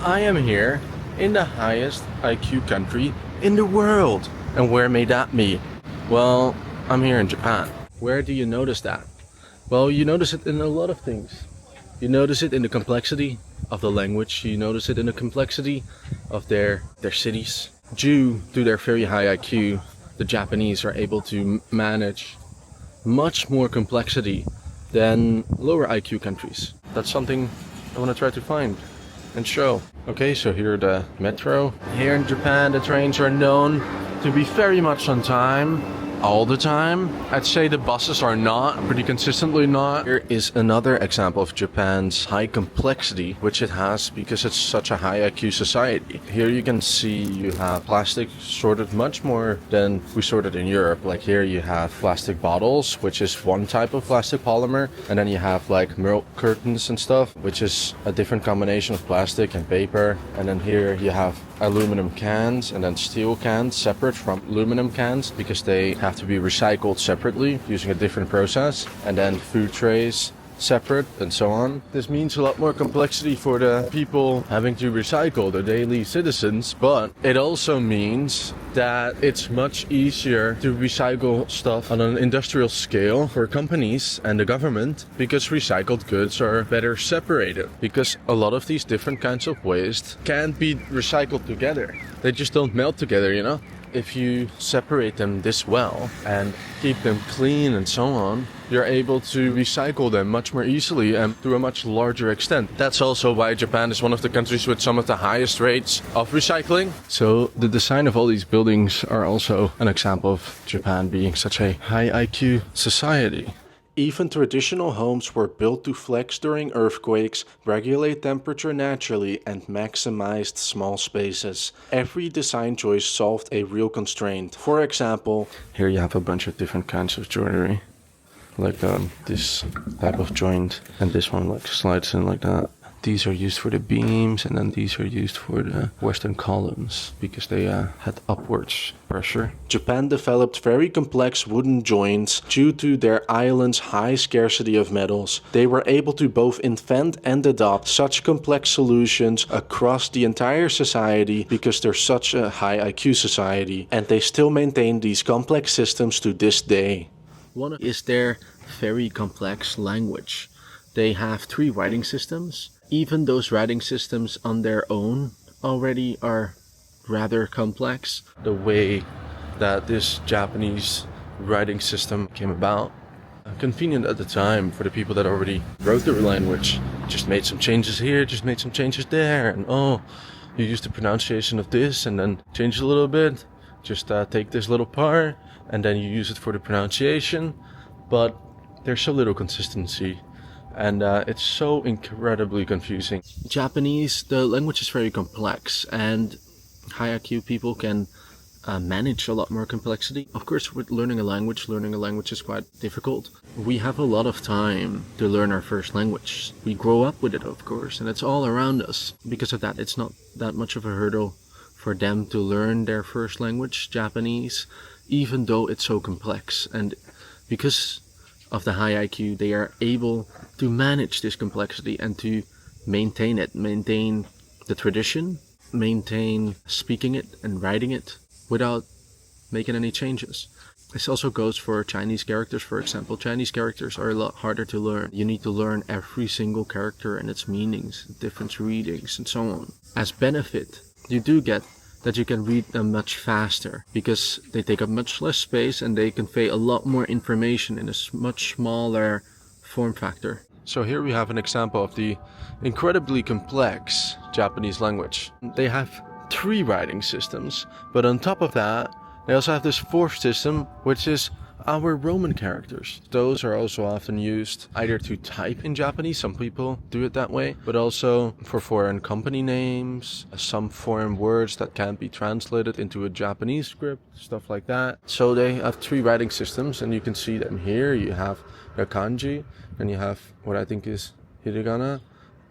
I am here in the highest IQ country in the world. And where may that be? Well, I'm here in Japan. Where do you notice that? Well, you notice it in a lot of things. You notice it in the complexity of the language. You notice it in the complexity of their cities. Due to their very high IQ, the Japanese are able to manage much more complexity than lower IQ countries. That's something I want to try to find and show. Okay, so here the metro. Here in Japan, the trains are known to be very much on time. All the time. I'd say the buses are not, pretty consistently not. Here is another example of Japan's high complexity, which it has because it's such a high IQ society. Here you can see you have plastic sorted much more than we sorted in Europe. Like here you have plastic bottles, which is one type of plastic polymer, and then you have like milk curtains and stuff, which is a different combination of plastic and paper. And then here you have aluminum cans and then steel cans separate from aluminum cans because they have to be recycled separately using a different process, and then food trays separate and so on. This means a lot more complexity for the people having to recycle, the daily citizens, but it also means that it's much easier to recycle stuff on an industrial scale for companies and the government because recycled goods are better separated, because a lot of these different kinds of waste can't be recycled together. They just don't melt together, you know? If you separate them this well and keep them clean and so on, you're able to recycle them much more easily and to a much larger extent. That's also why Japan is one of the countries with some of the highest rates of recycling. So the design of all these buildings are also an example of Japan being such a high IQ society. Even traditional homes were built to flex during earthquakes, regulate temperature naturally, and maximized small spaces. Every design choice solved a real constraint. For example, here you have a bunch of different kinds of joinery. Like this type of joint, and this one like slides in like that. These are used for the beams, and then these are used for the western columns because they had upwards pressure. Japan developed very complex wooden joints due to their island's high scarcity of metals. They were able to both invent and adopt such complex solutions across the entire society because they're such a high IQ society, and they still maintain these complex systems to this day. One is their very complex language. They have 3 writing systems. Even those writing systems on their own already are rather complex. The way that this Japanese writing system came about, convenient at the time for the people that already wrote the language. Just made some changes here, just made some changes there, and you use the pronunciation of this and then change a little bit. Just take this little part and then you use it for the pronunciation. But there's so little consistency. And it's so incredibly confusing. Japanese, the language is very complex, and high IQ people can manage a lot more complexity. Of course, with learning a language is quite difficult. We have a lot of time to learn our first language. We grow up with it, of course, and it's all around us. Because of that, it's not that much of a hurdle for them to learn their first language, Japanese, even though it's so complex. And because of the high IQ, they are able to manage this complexity and to maintain it, maintain the tradition, maintain speaking it and writing it without making any changes. This also goes for Chinese characters, for example. Chinese characters are a lot harder to learn. You need to learn every single character and its meanings, different readings, and so on. As benefit, you do get that you can read them much faster because they take up much less space and they convey a lot more information in a much smaller form factor. So here we have an example of the incredibly complex Japanese language. They have 3 writing systems, but on top of that, they also have this 4th system, which is our Roman characters. Those are also often used either to type in Japanese, some people do it that way, but also for foreign company names, some foreign words that can't be translated into a Japanese script, stuff like that. So they have 3 writing systems, and you can see them here. You have the kanji, and you have what I think is hiragana,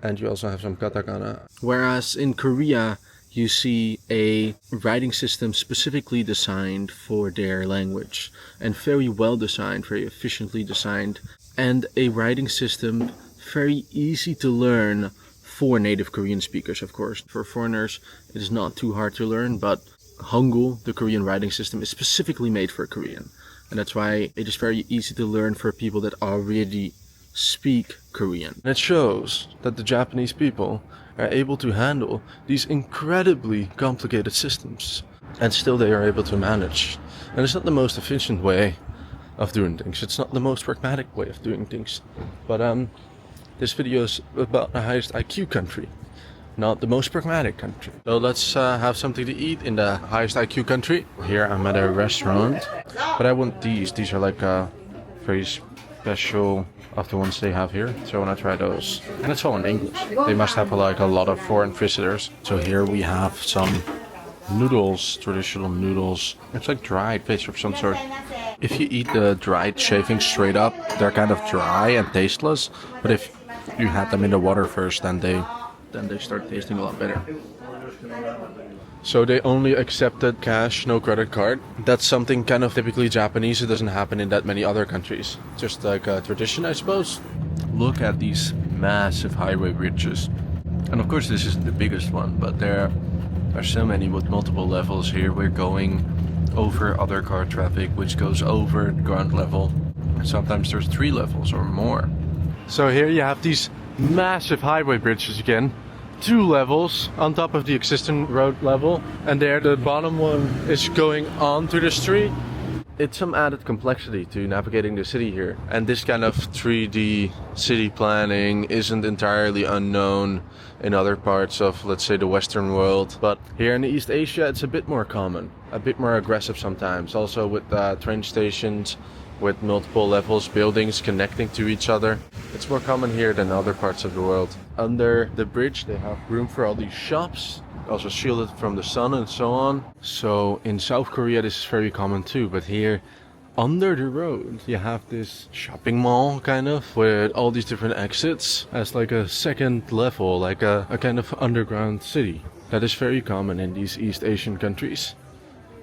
and you also have some katakana. Whereas in Korea, you see a writing system specifically designed for their language, and very well designed, very efficiently designed, and a writing system very easy to learn for native Korean speakers, of course. For foreigners, it is not too hard to learn, but Hangul, the Korean writing system, is specifically made for Korean. And that's why it is very easy to learn for people that already speak Korean. And it shows that the Japanese people are able to handle these incredibly complicated systems. And still they are able to manage. And it's not the most efficient way of doing things. It's not the most pragmatic way of doing things. But this video is about the highest IQ country, not the most pragmatic country. So let's have something to eat in the highest IQ country. Here I'm at a restaurant, but I want these. These are like very special of the ones they have here. So I want to try those. And it's all in English. They must have like a lot of foreign visitors. So here we have some noodles, traditional noodles. It's like dried fish of some sort. If you eat the dried shavings straight up, they're kind of dry and tasteless. But if you had them in the water first, then they start tasting a lot better. So they only accepted cash, no credit card. That's something kind of typically Japanese. It doesn't happen in that many other countries. Just like a tradition, I suppose. Look at these massive highway bridges. And of course this isn't the biggest one, but there are so many with multiple levels here. We're going over other car traffic, which goes over the ground level. And sometimes there's 3 levels or more. So here you have these massive highway bridges again. 2 levels on top of the existing road level. And there the bottom one is going onto the street. It's some added complexity to navigating the city here. And this kind of 3D city planning isn't entirely unknown in other parts of, let's say, the Western world. But here in East Asia, it's a bit more common, a bit more aggressive sometimes. Also with train stations, with multiple levels, buildings connecting to each other. It's more common here than other parts of the world. Under the bridge, they have room for all these shops, also shielded from the sun and so on. So in South Korea, this is very common too. But here, under the road, you have this shopping mall, kind of, with all these different exits as like a second level, like a kind of underground city. That is very common in these East Asian countries.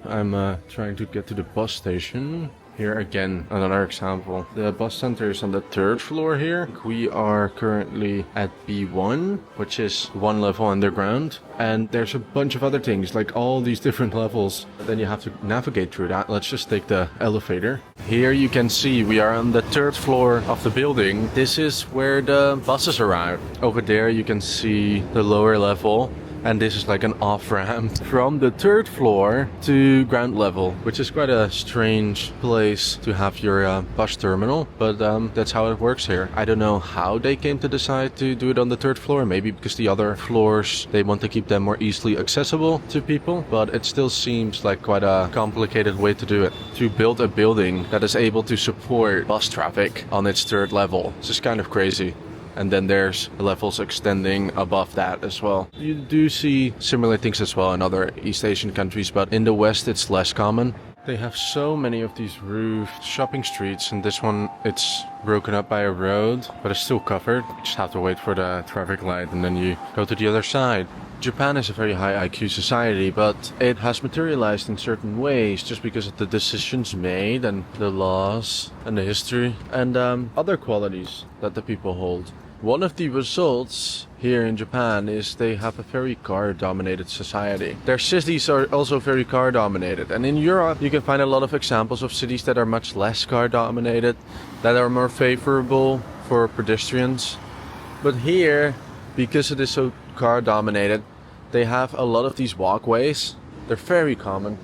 I'm trying to get to the bus station. Here again, another example. The bus center is on the 3rd floor here. We are currently at B1, which is 1 level underground. And there's a bunch of other things, like all these different levels. Then you have to navigate through that. Let's just take the elevator. Here you can see we are on the 3rd floor of the building. This is where the buses arrive. Over there you can see the lower level. And this is like an off-ramp from the 3rd floor to ground level, which is quite a strange place to have your bus terminal. But that's how it works here. I don't know how they came to decide to do it on the 3rd floor. Maybe because the other floors, they want to keep them more easily accessible to people. But it still seems like quite a complicated way to do it. To build a building that is able to support bus traffic on its 3rd level. It's just kind of crazy. And then there's levels extending above that as well. You do see similar things as well in other East Asian countries, but in the West it's less common. They have so many of these roofed shopping streets, and this one, it's broken up by a road, but it's still covered. You just have to wait for the traffic light and then you go to the other side. Japan is a very high IQ society, but it has materialized in certain ways just because of the decisions made and the laws and the history and other qualities that the people hold. One of the results here in Japan is they have a very car-dominated society. Their cities are also very car-dominated. And in Europe, you can find a lot of examples of cities that are much less car-dominated, that are more favorable for pedestrians. But here, because it is so car-dominated, they have a lot of these walkways. They're very common.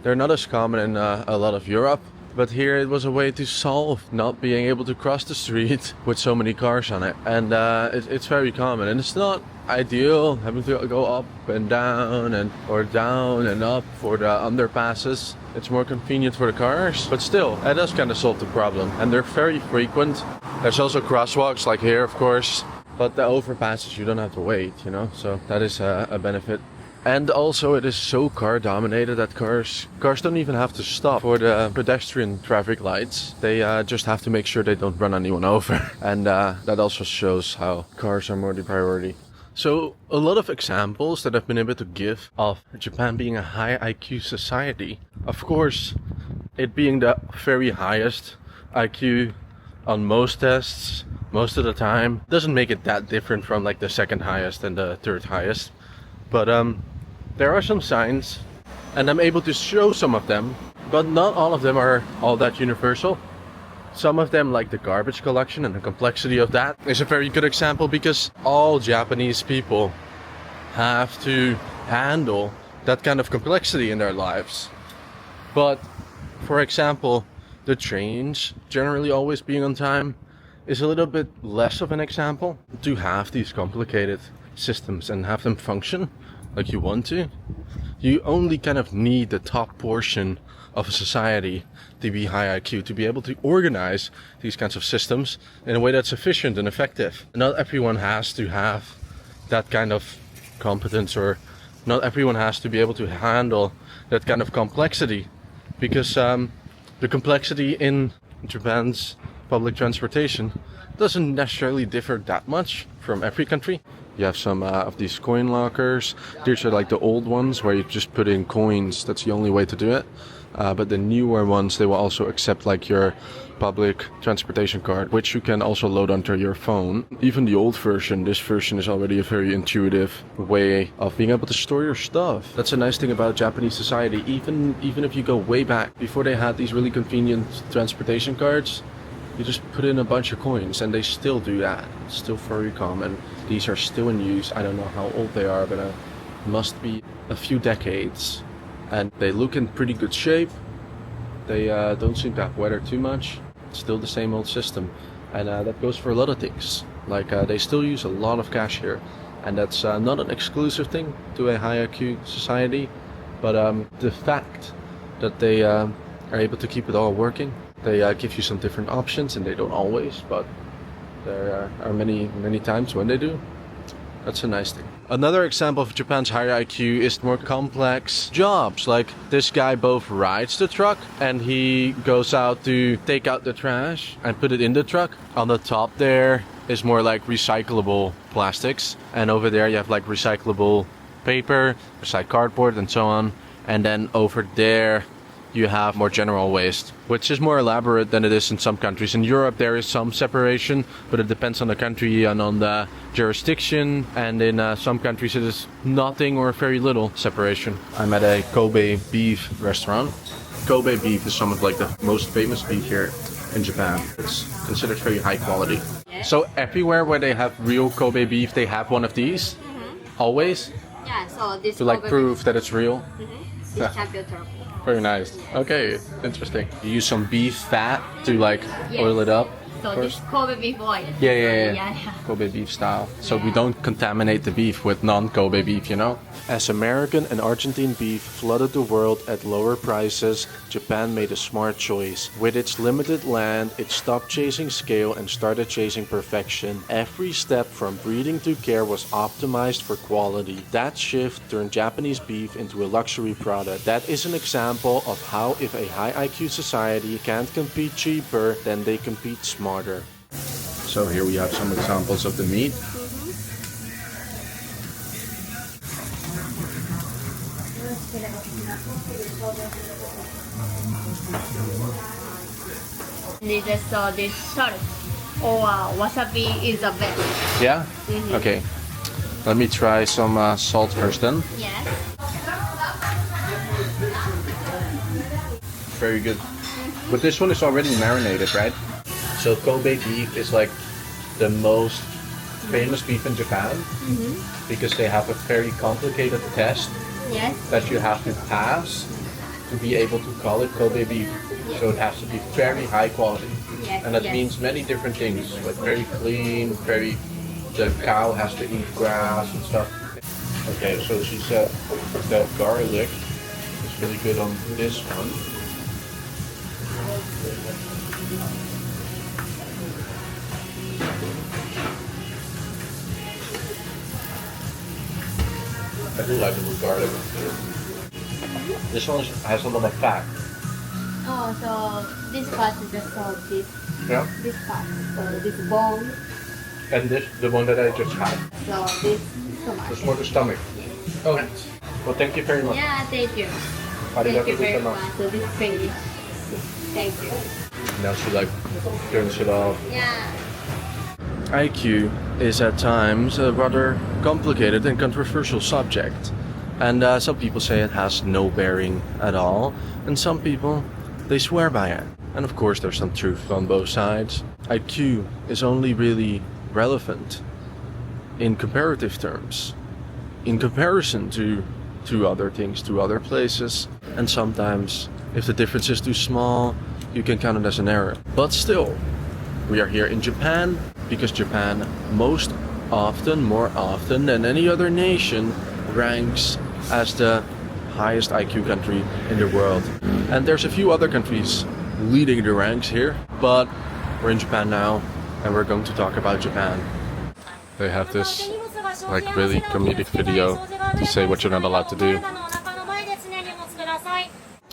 They're not as common in a lot of Europe. But here it was a way to solve not being able to cross the street with so many cars on it. And it's very common. And it's not ideal having to go up and down or down and up for the underpasses. It's more convenient for the cars. But still, it does kind of solve the problem. And they're very frequent. There's also crosswalks like here, of course. But the overpasses, you don't have to wait, you know. So that is a benefit. And also it is so car dominated that cars don't even have to stop for the pedestrian traffic lights. They just have to make sure they don't run anyone over. And that also shows how cars are more the priority. So a lot of examples that I've been able to give of Japan being a high IQ society. Of course, it being the very highest IQ on most tests, most of the time. Doesn't make it that different from like the second highest and the third highest. But there are some signs, and I'm able to show some of them, but not all of them are all that universal. Some of them, like the garbage collection and the complexity of that, is a very good example, because all Japanese people have to handle that kind of complexity in their lives. But for example, the trains generally always being on time is a little bit less of an example. To have these complicated systems and have them function like you want to, you only kind of need the top portion of a society to be high IQ, to be able to organize these kinds of systems in a way that's efficient and effective. Not everyone has to have that kind of competence, or not everyone has to be able to handle that kind of complexity, because the complexity in Japan's public transportation doesn't necessarily differ that much from every country. You have some of these coin lockers. These are like the old ones where you just put in coins. That's the only way to do it. But the newer ones, they will also accept like your public transportation card, which you can also load onto your phone. Even the old version, this version is already a very intuitive way of being able to store your stuff. That's a nice thing about Japanese society. Even if you go way back, before they had these really convenient transportation cards, you just put in a bunch of coins, and they still do that. It's still very common. These are still in use. I don't know how old they are, but must be a few decades. And they look in pretty good shape. They don't seem to have weathered too much. It's still the same old system. And that goes for a lot of things. Like they still use a lot of cash here. And that's not an exclusive thing to a high IQ society. But the fact that they are able to keep it all working, they give you some different options, and they don't always, but there are many times when they do. That's a nice thing. Another example of Japan's higher IQ is more complex jobs. Like this guy both rides the truck and he goes out to take out the trash and put it in the truck. On the top there is more like recyclable plastics, and over there you have like recyclable paper, recycled cardboard, and so on. And then over there you have more general waste, which is more elaborate than it is in some countries. In Europe there is some separation, but it depends on the country and on the jurisdiction, and in some countries it is nothing or very little separation. I'm at a Kobe beef restaurant. Kobe beef is some of like the most famous beef here in Japan. It's considered very high quality. So everywhere where they have real Kobe beef, they have one of these? Always? Yeah, so this To like Kobe prove that it's real? This Yeah. champion turkey. Very nice. Okay, interesting. You use some beef fat to like Yes. oil it up. So first? this Kobe beef oil. Yeah. Kobe beef style. So we don't contaminate the beef with non-Kobe beef, you know? As American and Argentine beef flooded the world at lower prices, Japan made a smart choice. With its limited land, it stopped chasing scale and started chasing perfection. Every step from breeding to care was optimized for quality. That shift turned Japanese beef into a luxury product. That is an example of how if a high IQ society can't compete cheaper, then they compete smarter. So here we have some examples of the meat. This salt or wasabi is the best. Yeah? Okay. Let me try some salt first then. Yes. Very good. But this one is already marinated, right? So Kobe beef is like the most famous beef in Japan because they have a very complicated test Yes. that you have to pass to be able to call it Kobe beef. So it has to be very high quality. Yes. And that yes. means many different things, like very clean, the cow has to eat grass and stuff. Okay, so she said that garlic is really good on this one. I do like it with garlic. This one has a lot of fat. Oh, so this part is the salt. Yeah. This part. So this bone. And this, the one that I just had. So this stomach. It's for the stomach. Oh, well, thank you very much. Yeah, thank you. Arigato Thank you very gozaimasu. much. So this is finished. Thank you. Now she like turns it off. Yeah. IQ is at times a rather complicated and controversial subject. And some people say it has no bearing at all, and some people, they swear by it. And of course there's some truth on both sides. IQ is only really relevant in comparative terms, in comparison to other things, to other places. And sometimes, if the difference is too small, you can count it as an error. But still, we are here in Japan, because Japan most often, more often than any other nation, ranks as the highest IQ country in the world. And there's a few other countries leading the ranks here, but we're in Japan now, and we're going to talk about Japan. They have this like really comedic video to say what you're not allowed to do.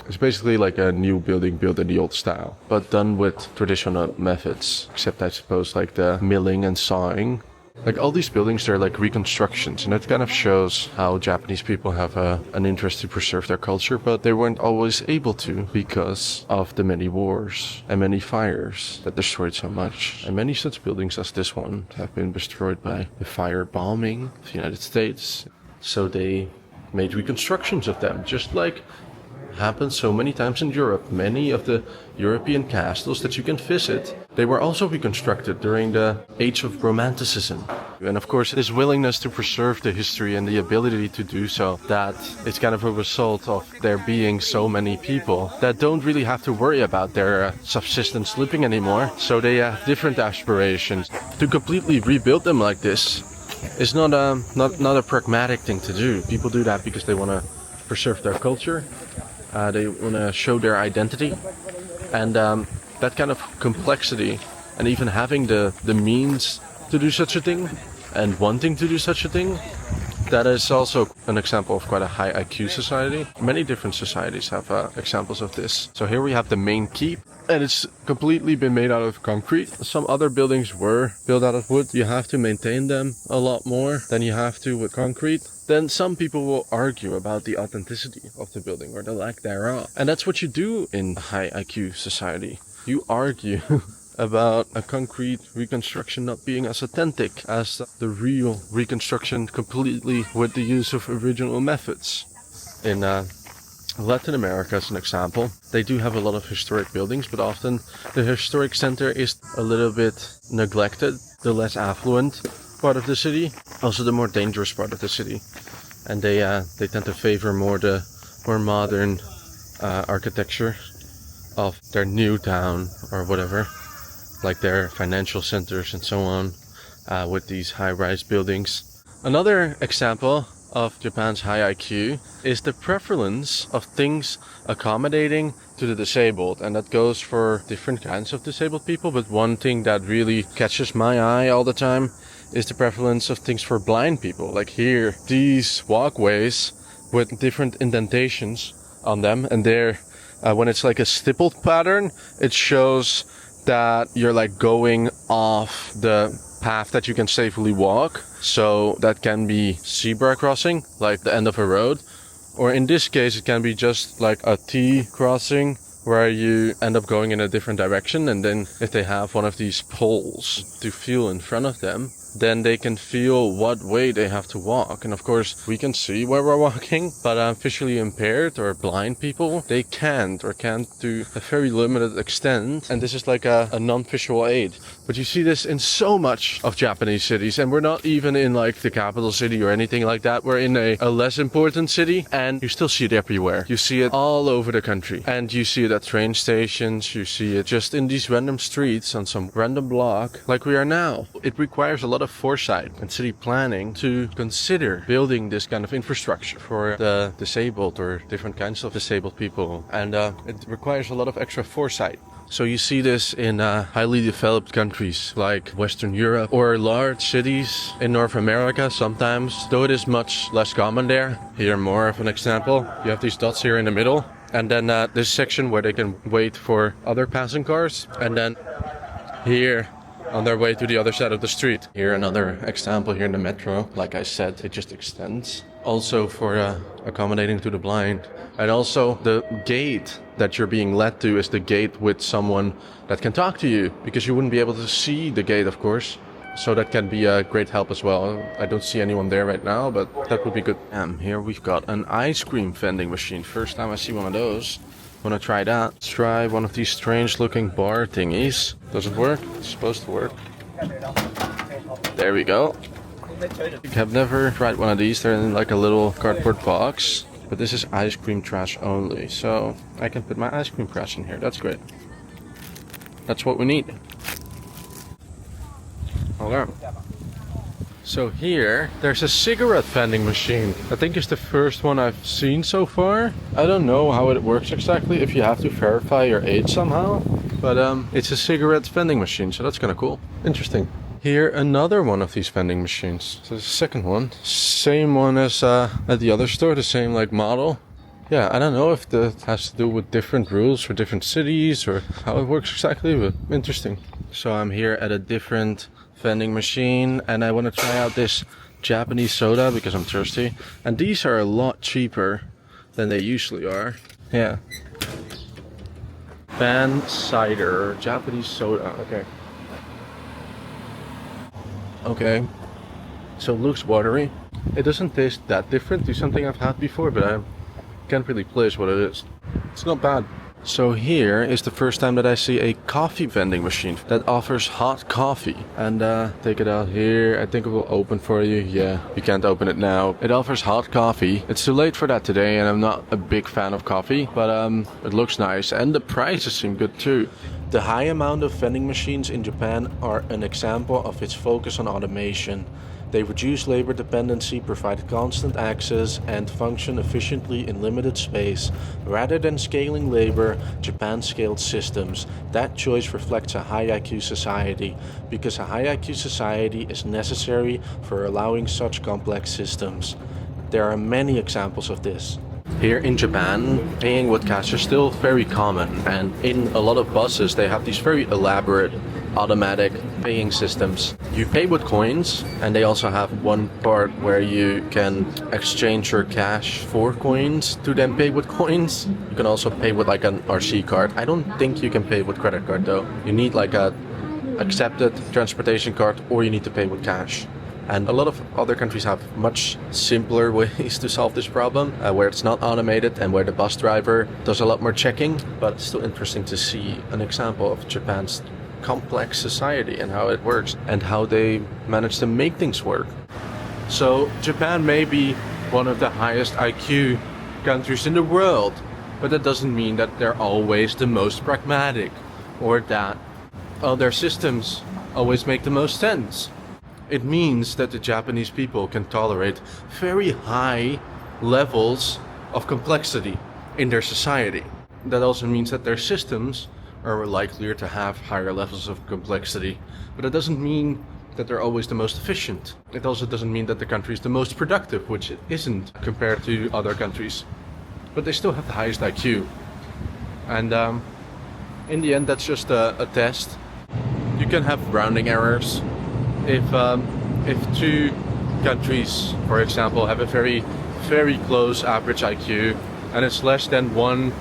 It's basically like a new building built in the old style, but done with traditional methods, except I suppose like the milling and sawing. Like all these buildings, they're like reconstructions, and it kind of shows how Japanese people have an interest to preserve their culture, but they weren't always able to because of the many wars and many fires that destroyed so much. And many such buildings as this one have been destroyed by the fire bombing of the United States. So they made reconstructions of them, just like happened so many times in Europe. Many of the European castles that you can visit, they were also reconstructed during the age of Romanticism. And of course, this willingness to preserve the history and the ability to do so, that it's kind of a result of there being so many people that don't really have to worry about their subsistence living anymore. So they have different aspirations. To completely rebuild them like this is not a pragmatic thing to do. People do that because they want to preserve their culture. They want to show their identity, and that kind of complexity, and even having the means to do such a thing, and wanting to do such a thing, that is also an example of quite a high IQ society. Many different societies have examples of this. So here we have the main keep, and it's completely been made out of concrete. Some other buildings were built out of wood. You have to maintain them a lot more than you have to with concrete. Then some people will argue about the authenticity of the building or the lack thereof. And that's what you do in a high IQ society. You argue about a concrete reconstruction not being as authentic as the real reconstruction, completely with the use of original methods. In Latin America, as an example, they do have a lot of historic buildings, but often the historic center is a little bit neglected, the less affluent part of the city, also the more dangerous part of the city. And they tend to favor the more modern architecture of their new town or whatever, like their financial centers and so on, with these high-rise buildings. Another example of Japan's high IQ is the prevalence of things accommodating to the disabled, and that goes for different kinds of disabled people, but one thing that really catches my eye all the time is the prevalence of things for blind people. Like here, these walkways with different indentations on them, and there, when it's like a stippled pattern, it shows that you're like going off the path that you can safely walk. So that can be zebra crossing, like the end of a road, or in this case it can be just like a T crossing where you end up going in a different direction, and then if they have one of these poles to feel in front of them, then they can feel what way they have to walk. And of course, we can see where we're walking, but visually impaired or blind people, they can't to a very limited extent. And this is like a non-visual aid. But you see this in so much of Japanese cities, and we're not even in like the capital city or anything like that. We're in a less important city, and you still see it everywhere. You see it all over the country, and you see it at train stations, you see it just in these random streets on some random block like we are now. It requires a lot of foresight and city planning to consider building this kind of infrastructure for the disabled or different kinds of disabled people, and it requires a lot of extra foresight. So you see this in highly developed countries like Western Europe or large cities in North America sometimes, though it is much less common there. Here more of an example. You have these dots here in the middle, and then this section where they can wait for other passing cars, and then here on their way to the other side of the street. Here another example here in the metro. Like I said, it just extends also for accommodating to the blind. And also the gate that you're being led to is the gate with someone that can talk to you, because you wouldn't be able to see the gate, of course. So that can be a great help as well. I don't see anyone there right now, but that would be good. Here we've got an ice cream vending machine. First time I see one of those. Wanna try that? Let's try one of these strange looking bar thingies. Does it work? It's supposed to work. There we go. I've never tried one of these. They're in like a little cardboard box. But this is ice cream trash only. So I can put my ice cream trash in here. That's great. That's what we need. Okay. So here, there's a cigarette vending machine. I think it's the first one I've seen so far. I don't know how it works exactly, if you have to verify your age somehow. But it's a cigarette vending machine, so that's kind of cool. Interesting. Here, another one of these vending machines. So the second one. Same one as at the other store, the same like model. Yeah, I don't know if that has to do with different rules for different cities or how it works exactly, but interesting. So I'm here at a different vending machine and I want to try out this Japanese soda because I'm thirsty. And these are a lot cheaper than they usually are. Yeah. Ban cider, Japanese soda. Okay. Okay. So it looks watery. It doesn't taste that different to something I've had before, but I can't really place what it is. It's not bad. So here is the first time that I see a coffee vending machine that offers hot coffee. And take it out here. I think it will open for you. Yeah, you can't open it now. It offers hot coffee. It's too late for that today and I'm not a big fan of coffee. But it looks nice and the prices seem good too. The high amount of vending machines in Japan are an example of its focus on automation. They reduce labor dependency, provide constant access, and function efficiently in limited space. Rather than scaling labor, Japan scaled systems. That choice reflects a high IQ society, because a high IQ society is necessary for allowing such complex systems. There are many examples of this. Here in Japan, paying with cash is still very common, and in a lot of buses they have these very elaborate automatic paying systems. You pay with coins, and they also have one part where you can exchange your cash for coins to then pay with coins. You can also pay with like an RC card. I don't think you can pay with credit card though. You need like a accepted transportation card or you need to pay with cash. And a lot of other countries have much simpler ways to solve this problem, where it's not automated and where the bus driver does a lot more checking. But it's still interesting to see an example of Japan's complex society and how it works and how they manage to make things work. So Japan may be one of the highest IQ countries in the world, but that doesn't mean that they're always the most pragmatic or that their systems always make the most sense. It means that the Japanese people can tolerate very high levels of complexity in their society. That also means that their systems are likelier to have higher levels of complexity. But it doesn't mean that they're always the most efficient. It also doesn't mean that the country is the most productive, which it isn't compared to other countries. But they still have the highest IQ. And in the end, that's just a test. You can have rounding errors. If two countries, for example, have a very, very close average IQ, and it's less than one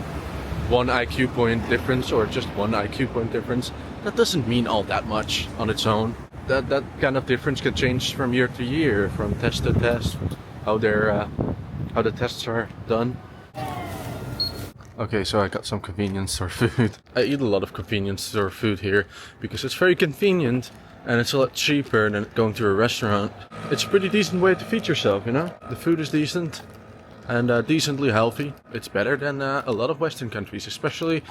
IQ point difference or just one IQ point difference, that doesn't mean all that much on its own. That kind of difference can change from year to year, from test to test, how the tests are done. Okay, so I got some convenience store food. I eat a lot of convenience store food here because it's very convenient and it's a lot cheaper than going to a restaurant. It's a pretty decent way to feed yourself, you know? The food is decent and decently healthy. It's better than a lot of Western countries, especially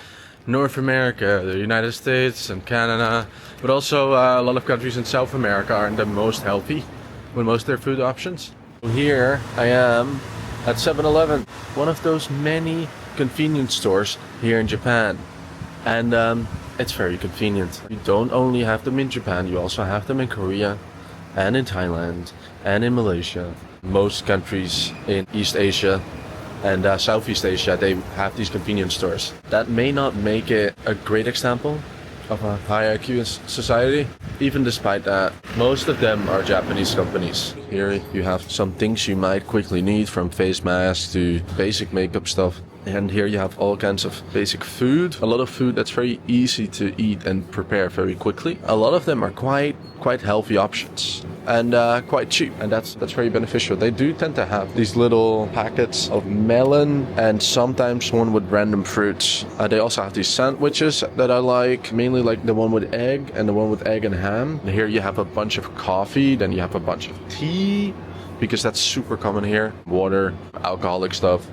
North America, the United States and Canada, but also a lot of countries in South America aren't the most healthy with most of their food options. Here I am at 7-Eleven, one of those many convenience stores here in Japan. And it's very convenient. You don't only have them in Japan, you also have them in Korea and in Thailand and in Malaysia. Most countries in East Asia and Southeast Asia, they have these convenience stores. That may not make it a great example of a high IQ society, Even despite that, most of them are Japanese companies. Here you have some things you might quickly need, from face masks to basic makeup stuff. And here you have all kinds of basic food. A lot of food that's very easy to eat and prepare very quickly. A lot of them are quite healthy options and quite cheap, and that's very beneficial. They do tend to have these little packets of melon and sometimes one with random fruits. They also have these sandwiches that I like, mainly like the one with egg and the one with egg and ham. And here you have a bunch of coffee, then you have a bunch of tea, because that's super common here. Water, alcoholic stuff.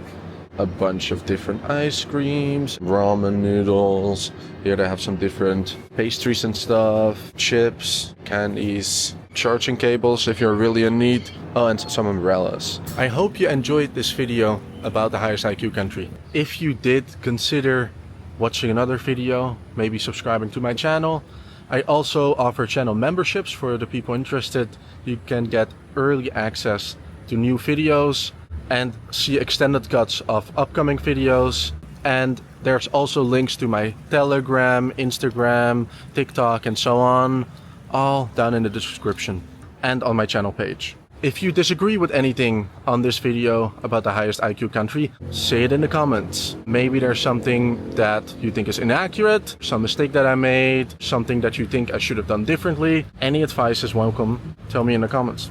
A bunch of different ice creams, ramen noodles. Here they have some different pastries and stuff, chips, candies, charging cables if you're really in need. Oh, and some umbrellas. I hope you enjoyed this video about the highest IQ country. If you did, consider watching another video, maybe subscribing to my channel. I also offer channel memberships for the people interested. You can get early access to new videos and see extended cuts of upcoming videos. And there's also links to my Telegram, Instagram, TikTok, and so on, all down in the description and on my channel page. If you disagree with anything on this video about the highest IQ country, say it in the comments. Maybe there's something that you think is inaccurate, some mistake that I made, something that you think I should have done differently. Any advice is welcome. Tell me in the comments.